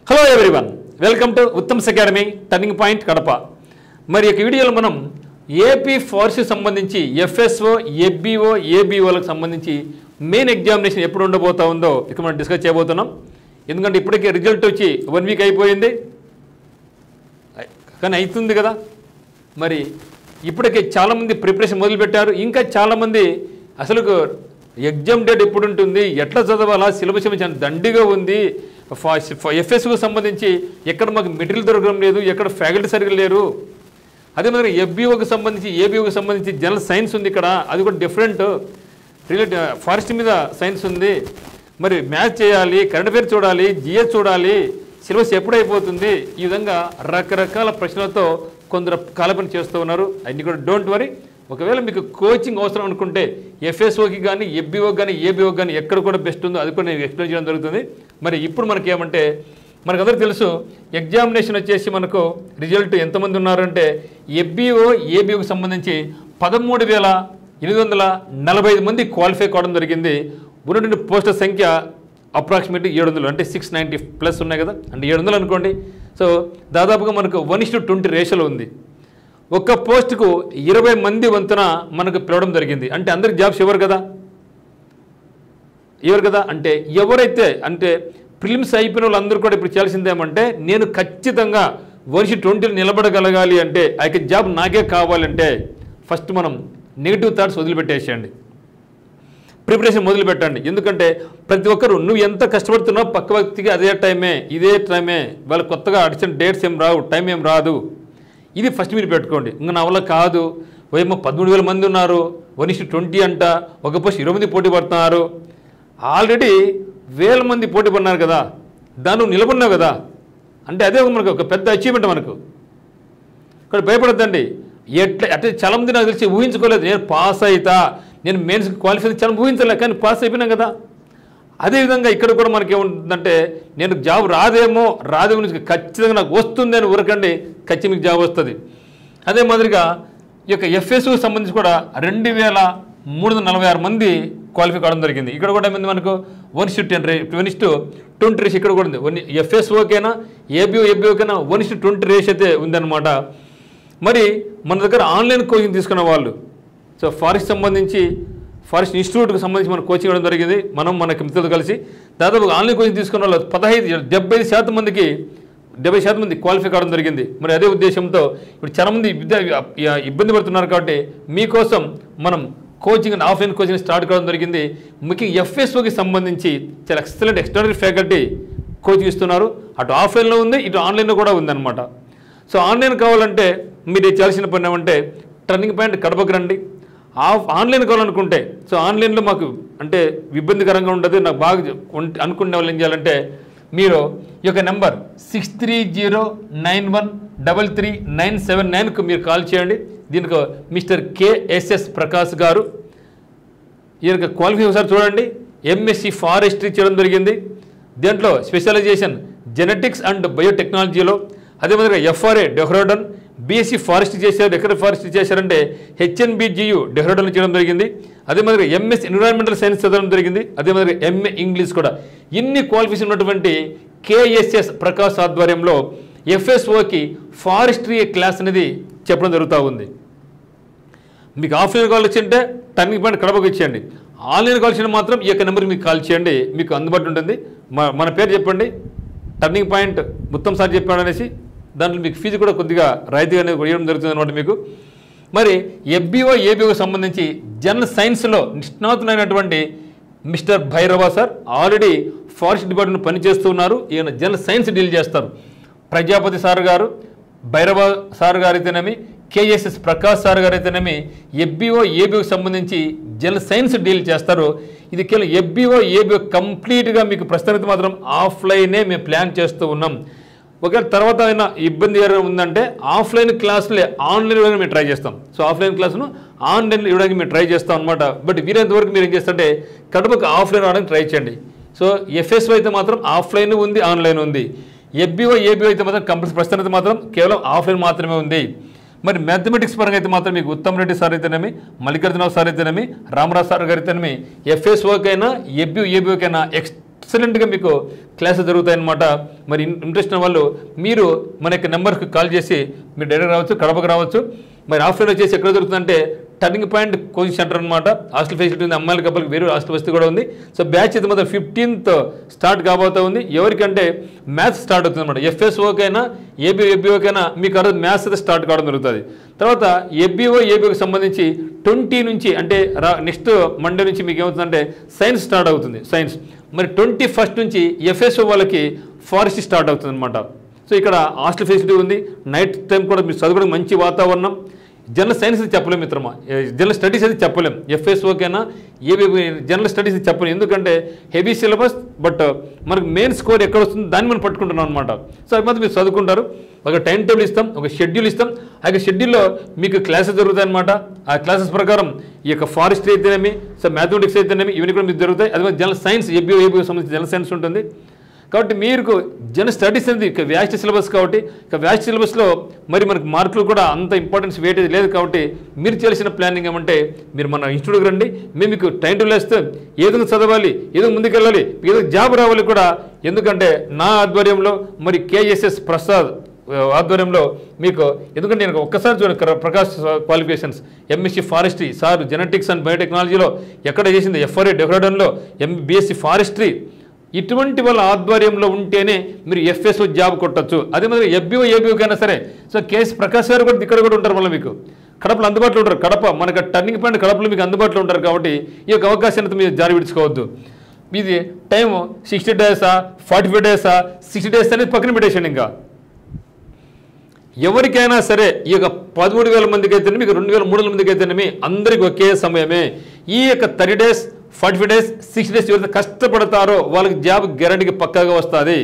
Hello everyone, welcome to Uttam's academy turning point Kadapa. మరి ఈ వీడియోలో మనం ఏపీ ఫారెస్ట్ సంబంధించి ఎఫ్ఎస్ఓ, ఎఫ్బిఓ, ఏబిఓలకు సంబంధించి మెయిన్ ఎగ్జామినేషన్ ఎప్పుడు ఉండబోతా ఉందో ఇక్కడ మనం డిస్కస్ చేయబోతున్నాం. ఎందుకంటే ఇప్పటికే రిజల్ట్ వచ్చి 1 వీక్ అయిపోయింది, కానీ అవుతుంది కదా. మరి ఇప్పటికే చాలామంది ప్రిపరేషన్ మొదలుపెట్టారు. ఇంకా చాలామంది అసలు ఎగ్జామ్ డేట్ ఎప్పుడు ఉంటుంది, ఎట్లా చదవాలా, సిలబస్ చాలా దండిగా ఉంది, ఎఫ్ఎస్కు సంబంధించి ఎక్కడ మాకు మెటీరియల్ దొరకడం లేదు, ఎక్కడ ఫ్యాకల్టీ సరిగ్గా లేరు. అదే మాదిరి ఎఫ్బిఓకి సంబంధించి, ఏబిఓకి సంబంధించి జనరల్ సైన్స్ ఉంది ఇక్కడ, అది కూడా డిఫరెంట్ ఫారెస్ట్ మీద సైన్స్ ఉంది. మరి మ్యాథ్స్ చేయాలి, కరెంట్ అఫైర్స్ చూడాలి, జిఎస్ చూడాలి, సిలబస్ ఎప్పుడు అయిపోతుంది, ఈ విధంగా రకరకాల ప్రశ్నలతో కొందరు కాలపని చేస్తూ ఉన్నారు. అన్ని కూడా డోంట్ వరీ. ఒకవేళ మీకు కోచింగ్ అవసరం అనుకుంటే ఎఫ్ఎస్ఓకి కానీ, ఎఫ్బిఓకి కానీ, ఏబిఓకి కానీ ఎక్కడ కూడా బెస్ట్ ఉందో అది కూడా నేను ఎక్స్ప్లెయిన్ చేయడం జరుగుతుంది. మరి ఇప్పుడు మనకి ఏమంటే మనకందరూ తెలుసు, ఎగ్జామినేషన్ వచ్చేసి మనకు రిజల్ట్ ఎంతమంది ఉన్నారంటే ఎఫ్బిఓ, ఏబిఓకి సంబంధించి 13,845 మంది క్వాలిఫై కావడం జరిగింది. ఉన్నటువంటి పోస్టర్ సంఖ్య అప్రాక్సిమేట్లీ 700, అంటే 690 ప్లస్ ఉన్నాయి కదా, అంటే 700 అనుకోండి. సో దాదాపుగా మనకు 1:20 రేషియోలో ఉంది. ఒక్క పోస్టుకు 20 మంది వంతున మనకు పిలవడం జరిగింది. అంటే అందరికి జాబ్స్ ఇవ్వరు కదా, అంటే ఎవరైతే అంటే ప్రిలిమ్స్ అయిపోయిన వాళ్ళందరూ కూడా ఇప్పుడు చేయాల్సిందేమంటే, నేను ఖచ్చితంగా 1:20 నిలబడగలగాలి అంటే, ఆ యొక్క జాబ్ నాకే కావాలంటే ఫస్ట్ మనం నెగిటివ్ థాట్స్ వదిలిపెట్టేసేయండి, ప్రిపరేషన్ మొదలు పెట్టండి. ఎందుకంటే ప్రతి ఒక్కరు నువ్వు ఎంత కష్టపడుతున్నావు పక్క వ్యక్తికి అదే టైమే, ఇదే టైమే, వాళ్ళు కొత్తగా అడిషన్ డేట్స్ ఏం రావు, టైం ఏం రాదు. ఇది ఫస్ట్ మీరు పెట్టుకోండి. ఇంకా నా వల్ల కాదు, ఏమో 13,000 మంది ఉన్నారు, 1:20 అంట, ఒక పోస్ట్ 20 మంది పోటీ పడుతున్నారు, ఆల్రెడీ 1000 మంది పోటీ పడినారు కదా, దాన్ని నువ్వు నిలబడినావు కదా, అంటే అదే మనకు ఒక పెద్ద అచీవ్మెంట్. మనకు ఇక్కడ భయపడద్దండి. అంటే చాలామంది నాకు తెలిసి ఊహించుకోలేదు, నేను పాస్ అవుతా, నేను మెయిన్స్ క్వాలిఫై చాలా ఊహించలే, కానీ పాస్ అయిపోయినాం కదా. అదేవిధంగా ఇక్కడ కూడా మనకి ఏముంటుందంటే, నేను జాబ్ రాదేమో ఖచ్చితంగా నాకు వస్తుంది అని ఊరకండి, ఖచ్చితంగా మీకు జాబ్ వస్తుంది. అదే మాదిరిగా ఈ యొక్క ఎఫ్ఎస్కు సంబంధించి కూడా 2,346 మంది క్వాలిఫై కావడం జరిగింది. ఇక్కడ కూడా ఏమైంది మనకు 1:20 రేషియో ఇక్కడ కూడా ఉంది. ఎఫ్ఎస్ఓకైనా, ఏబిఓకైనా 1:20 రేషియో అయితే ఉందన్నమాట. మరి మన దగ్గర ఆన్లైన్ కోచింగ్ తీసుకున్న వాళ్ళు, సో ఫారెస్ట్ సంబంధించి ఫారెస్ట్ ఇన్స్టిట్యూట్కి సంబంధించి మనం కోచింగ్ ఇవ్వడం జరిగింది. మన మిత్రులతో కలిసి దాదాపు ఆన్లైన్ కోచింగ్ తీసుకున్న వాళ్ళు 75% మందికి 70% మంది క్వాలిఫై కావడం జరిగింది. మరి అదే ఉద్దేశంతో ఇప్పుడు చాలామంది ఇబ్బంది పడుతున్నారు కాబట్టి మీకోసం మనం కోచింగ్, ఆఫ్లైన్ కోచింగ్ స్టార్ట్ కావడం జరిగింది. ముఖ్యంగా ఎఫ్ఎస్ఓకి సంబంధించి చాలా ఎక్సలెంట్ ఎక్స్ట్రాడనరీ ఫ్యాకల్టీ కోచింగ్ ఇస్తున్నారు. అటు ఆఫ్లైన్లో ఉంది, ఇటు ఆన్లైన్లో కూడా ఉందన్నమాట. సో ఆన్లైన్ కావాలంటే మీరు చేయాల్సిన పని ఏమంటే, టర్నింగ్ పాయింట్ కడపకు రండి. ఆన్లైన్ కావాలనుకుంటే, సో ఆన్లైన్లో మాకు అంటే ఇబ్బందికరంగా ఉండదు, నాకు బాగా అనుకునే వాళ్ళు ఏం చేయాలంటే, మీరు ఈ యొక్క నెంబర్ 6309133979కు మీరు కాల్ చేయండి. దీనికి మిస్టర్ కేఎస్ఎస్ ప్రకాష్ గారు, ఈ యొక్క క్వాలిఫికేషన్ ఒకసారి చూడండి. ఎంఎస్సి ఫారెస్ట్రీ చేయడం జరిగింది, దీంట్లో స్పెషలైజేషన్ జెనెటిక్స్ అండ్ బయోటెక్నాలజీలో. అదే మాదిరిగా ఎఫ్ఆర్ఏ డెహ్రాడూన్, బీఎస్సీ ఫారెస్ట్ చేశారు. ఎక్కడ ఫారెస్ట్ చేశారంటే హెచ్ఎన్బిజియు డెహ్రాడూన్ చేయడం జరిగింది. అదే మాదిరిగా ఎంఎస్ ఎన్విరాన్మెంటల్ సైన్స్ చదవడం జరిగింది. అదే మాదిరిగా ఎంఏ ఇంగ్లీష్ కూడా. ఇన్ని క్వాలిఫికేషన్ ఉన్నటువంటి కేఎస్ఎస్ ప్రకాష్ ఆధ్వర్యంలో ఎఫ్ఎస్ఓకి ఫారెస్ట్రీ క్లాస్ అనేది చెప్పడం జరుగుతూ ఉంది. మీకు ఆఫ్లైన్ కాల్ వచ్చింటే టర్నింగ్ పాయింట్ కడపకు ఇచ్చేయండి. ఆన్లైన్ కాల్ వచ్చిన మాత్రం ఈ యొక్క నెంబర్కి మీకు కాల్ చేయండి, మీకు అందుబాటులో ఉంటుంది. మన పేరు చెప్పండి, టర్నింగ్ పాయింట్ మొత్తం సార్ చెప్పాడు అనేసి, దాంట్లో మీకు ఫీజు కూడా కొద్దిగా రాయితీ అనేది ఇవ్వడం జరుగుతుంది అనమాట మీకు. మరి ఎఫ్బిఓ, ఏబిఓకి సంబంధించి జనరల్ సైన్స్లో నిష్ణాతులైనటువంటి mister Bhairava sir already forest department పనిచేస్తూ ఉన్నారు. ఈయన జనరల్ సైన్స్ డీల్ చేస్తారు. ప్రజాపతి సార్ గారు, భైరవ సార్ గారు అయితేనేమి, కేఎస్ఎస్ ప్రకాష్ సార్ గారు అయితేనేమి ఎఫ్బిఓ, ఏబిఓకి సంబంధించి జనరల్ సైన్స్ డీల్ చేస్తారు. ఇది కేవలం ఎఫ్బిఓ, ఏబిఓ కంప్లీట్గా మీకు ప్రస్తుతానికి మాత్రం ఆఫ్లైనే మేము ప్లాన్ చేస్తూ ఉన్నాం. ఒకవేళ తర్వాత అయినా ఇబ్బంది ఉందంటే ఆఫ్లైన్ క్లాసులే ఆన్లైన్ ఇవ్వడానికి మేము ట్రై చేస్తాం. సో ఆఫ్లైన్ క్లాసును ఆన్లైన్లో ఇవ్వడానికి మేము ట్రై చేస్తాం అనమాట. బట్ వీరంతవరకు మీరు ఏం చేస్తుంటే కడపకు ఆఫ్లైన్ రావడానికి ట్రై చేయండి. సో ఎఫ్ఎస్ఓ అయితే మాత్రం ఆఫ్లైన్ ఉంది, ఆన్లైన్ ఉంది. ఎఫ్బిఓ, ఏబిఓ అయితే మాత్రం కంపల్సరీ ప్రస్తుతానికి మాత్రం కేవలం ఆఫ్లైన్ మాత్రమే ఉంది. మరి మ్యాథమెటిక్స్ పరంగా అయితే మాత్రం మీకు ఉత్తమ్ రెడ్డి సార్ అయితేనేమి, మల్లికార్జునరావు సార్ అయితేనేమి, రామరాజ్ సార్ గారు అయితేనేమి, ఎఫ్ఎస్ఓకైనా, ఏబిఓకైనా ఎక్సలెంట్గా మీకు క్లాసెస్ జరుగుతాయన్నమాట. మరి ఇంట్రెస్ట్ ఉన్న వాళ్ళు మీరు మన యొక్క నెంబర్కి కాల్ చేసి మీరు డైరెక్ట్ రావచ్చు, కడపకు రావచ్చు. మరి ఆఫ్లైన్ వచ్చేసి ఎక్కడ దొరుకుతుందంటే టర్నింగ్ పాయింట్ కోచింగ్ సెంటర్ అనమాట. హాస్టల్ ఫెసిలిటీ ఉంది, అమ్మాయిలకి అబ్బాయిలకి వేరే హాస్టల్ వసతి కూడా ఉంది. సో బ్యాచ్ అయితే మాత్రం 15th స్టార్ట్ కాబోతా ఉంది. ఎవరికంటే మ్యాథ్స్ స్టార్ట్ అవుతుంది అనమాట. ఎఫ్ఎస్ఓకైనా ఏబిఓకైనా మీకు ఆ రోజు మ్యాథ్స్ అయితే స్టార్ట్ కావడం జరుగుతుంది. తర్వాత ఏబిఓకి సంబంధించి 20 నుంచి అంటే నెక్స్ట్ మండే నుంచి మీకు ఏమవుతుందంటే సైన్స్ స్టార్ట్ అవుతుంది. సైన్స్ మరి 21st నుంచి ఎఫ్ఎస్ఓ వాళ్ళకి ఫారెస్ట్ స్టార్ట్ అవుతుంది అనమాట. సో ఇక్కడ హాస్టల్ ఫెసిలిటీ ఉంది, నైట్ టైం కూడా మీరు చదువుకోవడం మంచి వాతావరణం. జనరల్ సైన్స్ అయితే చెప్పలేము మిత్రమా, జనరల్ స్టడీస్ అయితే చెప్పలేము. ఎఫ్ఎస్ఓకైనా జనరల్ స్టడీస్ చెప్పలేము, ఎందుకంటే హెవీ సిలబస్. బట్ మనకు మెయిన్ స్కోర్ ఎక్కడ వస్తుందో దాన్ని మనం పట్టుకుంటున్నాం అనమాట. సో అది మాత్రం మీరు చదువుకుంటారు. ఒక టైం టేబుల్ ఇస్తాం, ఒక షెడ్యూల్ ఇస్తాం. ఆ యొక్క షెడ్యూల్లో మీకు క్లాసెస్ జరుగుతాయి అనమాట. ఆ క్లాసెస్ ప్రకారం ఈ యొక్క ఫారెస్ట్రీ అయితేనేమి, సో మ్యాథమెటిక్స్ అయితేనేమి ఇవన్నీ కూడా మీకు జరుగుతాయి. అదే జనరల్ సైన్స్ ఏబిఓకి సంబంధించి జనరల్ సైన్స్ ఉంటుంది. కాబట్టి మీకు జనరల్ స్టడీస్ అనేది ఇక వ్యాస్ట్ సిలబస్ కాబట్టి ఇక వ్యాస్ట్ సిలబస్లో మరి మనకు మార్కులు కూడా అంత ఇంపార్టెన్స్ వెయిటేజ్ లేదు. కాబట్టి మీరు చేయాల్సిన ప్లానింగ్ ఏమంటే మీరు మన ఇన్స్టిట్యూట్కి రండి, మేము మీకు టైం టేబుల్ వేస్తే ఏదో చదవాలి, ఏదో ముందుకెళ్ళాలి, ఏదో జాబ్ రావాలి కూడా. ఎందుకంటే నా ఆధ్వర్యంలో మరి కేఎస్ఎస్ ప్రసాద్ ఆధ్వర్యంలో మీకు, ఎందుకంటే నేను ఒక్కసారి చూడండి Prakash qualifications MSc forestry sir genetics and బయోటెక్నాలజీలో ఎక్కడ చేసింది, ఎఫ్ఆర్ఏ డెహ్రాడూన్లో బీఎస్సీ ఫారెస్ట్రీ. ఇటువంటి వాళ్ళ ఆధ్వర్యంలో ఉంటేనే మీరు ఎఫ్ఎస్ఓ జాబ్ కొట్టచ్చు. అదే మరి ఏబిఓకైనా సరే. సో కేఎస్ ప్రకాష్ గారు కూడా ఇక్కడ కూడా ఉంటారు, మళ్ళీ మీకు కడపలో అందుబాటులో ఉంటారు. కడప మనకు టర్నింగ్ పాయింట్ కడపలో మీకు అందుబాటులో ఉంటారు. కాబట్టి ఈ యొక్క అవకాశాన్ని మీరు జారి విడుచుకోవద్దు. ఇది టైం 60 days 45 days 60 days అనేది పక్కన పెట్టేసాను. ఇంకా ఎవరికైనా సరే ఈ యొక్క 13,000 మందికి అయితేనే మీకు 2,300 మందికి అయితేనేమి అందరికి ఒకే సమయమే. ఈ యొక్క 30 days 45 days 60 days ఎవరైతే కష్టపడతారో వాళ్ళకి జాబ్ గ్యారంటీకి పక్కాగా వస్తుంది.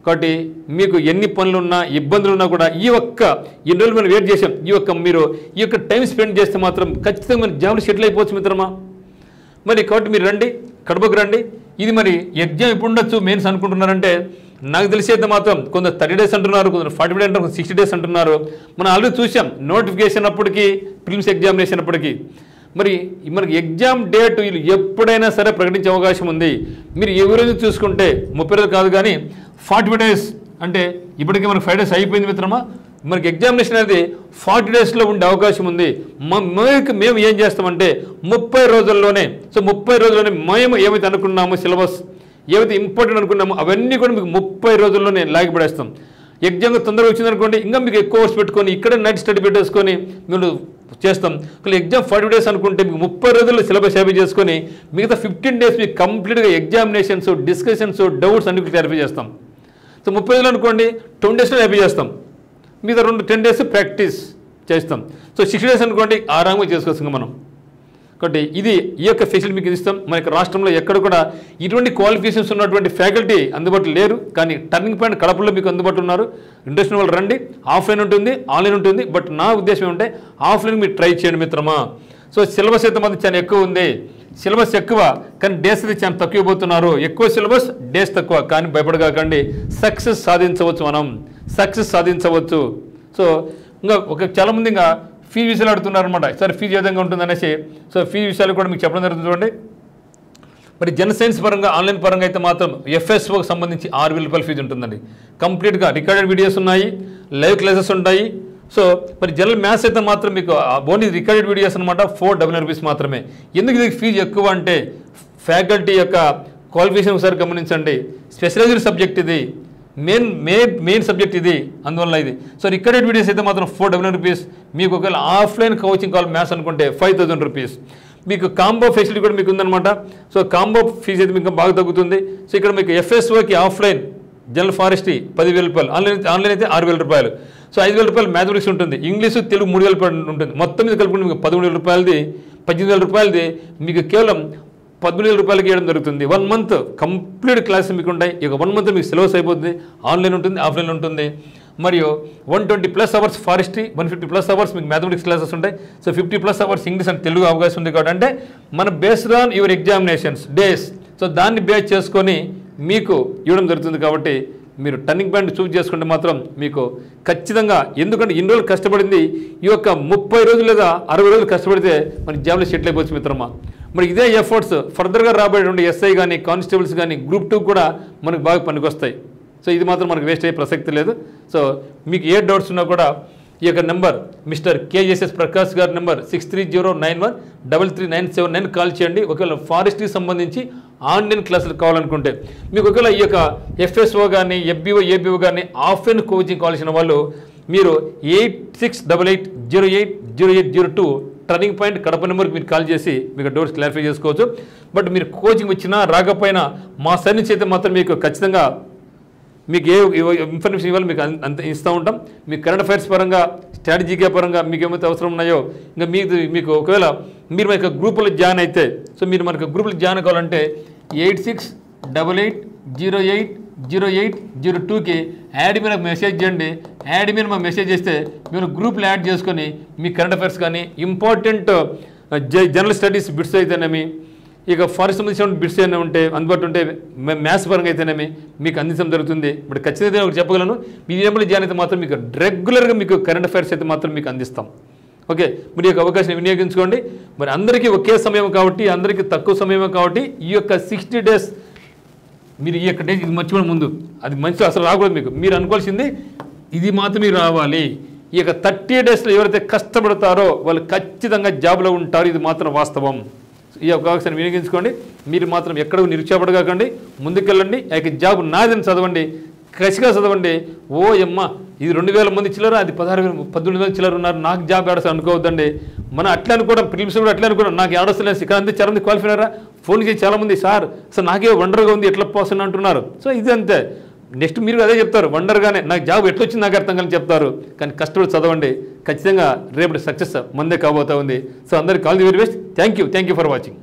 కాబట్టి మీకు ఎన్ని పనులున్నా ఇబ్బందులు ఉన్నా కూడా ఈ ఎన్ని రోజులు మనం వెయిట్ చేసాం, మీరు ఈ యొక్క టైం స్పెండ్ చేస్తే మాత్రం ఖచ్చితంగా మన జాబ్లో సెటిల్ అయిపోవచ్చు మిత్రమా. మరి కాబట్టి మీరు రండి, కడపకు రండి. ఇది మరి ఎగ్జామ్ ఎప్పుడు ఉండొచ్చు మెయిన్స్ అనుకుంటున్నారంటే నాకు తెలిసి అయితే మాత్రం కొందరు 30 days అంటున్నారు, కొందరు 45 days అంటున్నారు, 60 days అంటున్నారు. మనం ఆల్రెడీ చూసాం నోటిఫికేషన్ అప్పటికి, ప్రిలిమ్స్ ఎగ్జామినేషన్ అప్పటికి. మరి మనకి ఎగ్జామ్ డేట్ వీళ్ళు ఎప్పుడైనా సరే ప్రకటించే అవకాశం ఉంది. మీరు ఎవరైనా చూసుకుంటే 30 రోజులు కాదు కానీ 45 days అంటే ఇప్పటికీ మనకు 5 days అయిపోయింది మిత్రమా. మనకి ఎగ్జామినేషన్ అనేది 40 daysలో ఉండే అవకాశం ఉంది. మేము ఏం చేస్తామంటే 30 రోజుల్లోనే, సో 30 రోజుల్లోనే మేము ఏమైతే అనుకున్నామో సిలబస్ ఏవైతే ఇంపార్టెంట్ అనుకున్నామో అవన్నీ కూడా మీకు 30 రోజుల్లోనే లాగిపడేస్తాం. ఎగ్జామ్ తొందరగా వచ్చిందనుకోండి ఇంకా మీకు ఎక్కువ కోర్స్ పెట్టుకొని ఇక్కడ నైట్ స్టడీ పెట్టేసుకొని మేము చేస్తాం. ఎగ్జామ్ 40 days అనుకుంటే మీకు 30 రోజుల్లో సిలబస్ హ్యాపీ చేసుకొని మిగతా 15 days మీకు కంప్లీట్గా ఎగ్జామినేషన్స్, డిస్కషన్స్, డౌట్స్ అన్ని క్లారిఫై చేస్తాం. సో 30 రోజులు అనుకోండి 20 daysలో హ్యాపీ చేస్తాం. మిగతా 10 days ప్రాక్టీస్ చేస్తాం. సో 60 days అనుకోండి ఆరాంగా చేసుకోవచ్చు మనం. కాబట్టి ఇది ఈ యొక్క ఫెసిలిటీ మీకు ఇస్తాం. మన యొక్క రాష్ట్రంలో ఎక్కడ కూడా ఇటువంటి క్వాలిఫికేషన్స్ ఉన్నటువంటి ఫ్యాకల్టీ అందుబాటులో లేరు. కానీ టర్నింగ్ పాయింట్ కడపలో మీకు అందుబాటులో ఉన్నారు. ఇంట్రెస్ట్ ఉన్న వాళ్ళు రండి. ఆఫ్లైన్ ఉంటుంది, ఆన్లైన్ ఉంటుంది. బట్ నా ఉద్దేశం ఏమంటే ఆఫ్లైన్ మీరు ట్రై చేయండి మిత్రమా. సో సిలబస్ అయితే మాత్రం చాలా ఎక్కువ ఉంది. సిలబస్ ఎక్కువ కానీ డేస్ అయితే చాలా తక్కువ పోతున్నారు. ఎక్కువ సిలబస్, డేస్ తక్కువ. కానీ భయపడగాకండి, సక్సెస్ సాధించవచ్చు, మనం సక్సెస్ సాధించవచ్చు. సో ఇంకా చాలామంది ఇంకా ఫీజు విషయాలు అడుగుతున్నారనమాట. సార్ ఫీజు ఏ విధంగా ఉంటుంది అనేసి. సో ఫీజు విషయాలు కూడా మీకు చెప్పడం జరుగుతుంది. చూడండి మరి జనరల్ సైన్స్ పరంగా, ఆన్లైన్ పరంగా అయితే మాత్రం ఎఫ్ఎస్ఓకి సంబంధించి 6,000 రూపాయల ఫీజు ఉంటుందండి. కంప్లీట్గా రికార్డెడ్ వీడియోస్ ఉన్నాయి, లైవ్ క్లాసెస్ ఉంటాయి. సో మరి జనరల్ మ్యాథ్స్ అయితే మాత్రం మీకు ఓన్లీ రికార్డెడ్ వీడియోస్ అనమాట, 499 రూపీస్ మాత్రమే. ఎందుకు ఇది ఫీజు ఎక్కువ అంటే ఫ్యాకల్టీ యొక్క క్వాలిఫికేషన్ ఒకసారి గమనించండి. స్పెషలైజ్డ్ సబ్జెక్ట్ ఇది, మెయిన్ సబ్జెక్ట్ ఇది, అందువల్ల ఇది. సో రికార్డెడ్ వీడియోస్ అయితే మాత్రం 499 రూపీస్. మీకు ఒకవేళ ఆఫ్లైన్ కోచింగ్ కాల్ మ్యాథ్స్ అనుకుంటే 5,000 రూపీస్. మీకు కాంబో ఫెసిలిటీ కూడా మీకు ఉందన్నమాట. సో కాంబో ఫీజు అయితే మీకు బాగా తగ్గుతుంది. సో ఇక్కడ మీకు ఎఫ్ఎస్ఓకి ఆఫ్లైన్ జనరల్ ఫారెస్ట్రీ 10,000 రూపాయలు, ఆన్లైన్ అయితే 6,000 రూపాయలు. సో 5,000 రూపాయలు మ్యాథమెటిక్స్ ఉంటుంది, ఇంగ్లీషు తెలుగు 3,000 రూపాయలు ఉంటుంది. మొత్తం మీద కలుపుకుంటే మీకు 13,000 రూపాయలది, 18,000 రూపాయలది మీకు కేవలం 13,000 రూపాయలకి ఇవ్వడం జరుగుతుంది. 1 month కంప్లీట్ క్లాస్ మీకు ఉంటాయి. ఇక 1 month మీకు సిలబస్ అయిపోతుంది. ఆన్లైన్ ఉంటుంది, ఆఫ్లైన్ ఉంటుంది. మరియు 120+ అవర్స్ ఫారెస్ట్రీ, 150+ అవర్స్ మీకు మ్యాథమెటిక్స్ క్లాసెస్ ఉంటాయి. So 50+ hours English and Telugu అవకాశం ఉంది. కాబట్టి అంటే మన based on your examinations days, so దాన్ని బేస్ చేసుకొని మీకు ఇవ్వడం జరుగుతుంది. కాబట్టి మీరు టర్నింగ్ పాయింట్ చూస్ చేసుకుంటే మాత్రం మీకు ఖచ్చితంగా, ఎందుకంటే ఇన్ని రోజులు కష్టపడింది ఈ యొక్క 30 రోజులు లేదా 60 రోజులు కష్టపడితే మన జాబ్లో సెటిల్ అయిపోవచ్చు మిత్రమా. మరి ఇదే ఎఫర్ట్స్ ఫర్దర్గా రాబోయేటువంటి ఎస్ఐ కానీ కానిస్టేబుల్స్ కానీ గ్రూప్ 2 కూడా మనకు బాగా పనికొస్తాయి. సో ఇది మాత్రం మనకు వేస్ట్ అయ్యే ప్రసక్తి లేదు. సో మీకు ఏ డౌట్స్ ఉన్నా కూడా ఈ యొక్క నెంబర్ మిస్టర్ కేఎస్ఎస్ ప్రకాష్ గారి నెంబర్ 6309133979 కాల్ చేయండి. ఒకవేళ ఫారెస్ట్కి సంబంధించి ఆన్లైన్ క్లాసులు కావాలనుకుంటే, మీకు ఒకవేళ ఈ యొక్క ఎఫ్ఎస్ఓ కానీ ఎఫ్బిఓ ఏబిఓ కానీ ఆఫ్లైన్ కోచింగ్ కావాల్సిన వాళ్ళు మీరు 8688080802 టర్నింగ్ పాయింట్ కడప నెంబర్కి మీరు కాల్ చేసి మీకు డౌట్స్ క్లారిఫై చేసుకోవచ్చు. బట్ మీరు కోచింగ్ వచ్చినా రాకపోయినా మా సైడ్ నుంచి అయితే మాత్రం మీకు ఖచ్చితంగా మీకు ఏ ఇన్ఫర్మేషన్ ఇవ్వాలి మీకు అంత ఇస్తూ ఉంటాం. మీకు కరెంట్ అఫైర్స్ పరంగా స్ట్రాటజీగా పరంగా మీకు ఏమైతే అవసరం ఉన్నాయో ఇంకా మీకు ఒకవేళ మీరు మన గ్రూపులో జాయిన్ అయితే, సో మీరు మనకు గ్రూపులో జాయిన్ కావాలంటే 8688080802కి యాడ్ మీద మెసేజ్ చేయండి. యాడ్ మీద మాకు మెసేజ్ చేస్తే మీరు గ్రూప్లో యాడ్ చేసుకొని మీ కరెంట్ అఫైర్స్ కానీ ఇంపార్టెంట్ జనరల్ స్టడీస్ బిట్స్ అయితేనేమి, ఇక ఫారెస్ట్ సంబంధించిన బిట్స్ ఏమైనా ఉంటే అందుబాటు ఉంటే మ్యాథ్స్ పరంగా అయితేనేమి మీకు అందించడం జరుగుతుంది. బట్ ఖచ్చితంగా ఒకటి చెప్పగలను, మీ నెంబర్లో జాయిన్ అయితే మాత్రం మీకు రెగ్యులర్గా మీకు కరెంట్ అఫైర్స్ అయితే మాత్రం మీకు అందిస్తాం. ఓకే, మీరు యొక్క అవకాశం వినియోగించుకోండి. మరి అందరికీ ఒకే సమయం కాబట్టి, అందరికీ తక్కువ సమయం కాబట్టి ఈ యొక్క 60 days మీరు ఈ యొక్క డేస్ ఇది మర్చిపోయిన ముందు అది మంచి అసలు రాకూడదు. మీరు అనుకోవాల్సింది ఇది మాత్రమే రావాలి. ఈ యొక్క 30 daysలో ఎవరైతే కష్టపడతారో వాళ్ళు ఖచ్చితంగా జాబ్లో ఉంటారు. ఇది మాత్రం వాస్తవం. ఈ అవకాశాన్ని వినియోగించుకోండి. మీరు మాత్రం ఎక్కడ నిరుత్సాహపడకండి, ముందుకెళ్ళండి. ఆ యొక్క జాబ్ నాదని చదవండి, కసిగా చదవండి. ఓ అమ్మ ఇది 2000 మంది చిల్లరు, అది 18,000 చిల్లరు ఉన్నారు, నాకు జాబ్ ఏడొస్తుంది అనుకోవద్దండి. మనం అట్లా అనుకోవడం, ప్రిలిమ్స్ కూడా అట్లా అనుకోవడం, నాకు ఏడొస్తలేదు ఇక్కడ అంతే చాలామంది క్వాలిఫై అయ్యారా, ఫోన్ చేసి చాలామంది సార్ అసలు నాకే వండర్గా ఉంది ఎట్లా పోస్తుంది అంటున్నారు. సో ఇది అంతే. నెక్స్ట్ మీరు అదే చెప్తారు, వండర్గానే నాకు జాబ్ ఎట్లా వచ్చింది నాకు అర్థం కానీ చెప్తారు. కానీ కష్టపడి చదవండి, ఖచ్చితంగా రేపు సక్సెస్ మందే కాబోతా ఉంది. సో అందరికి all the very best. Thank you for watching.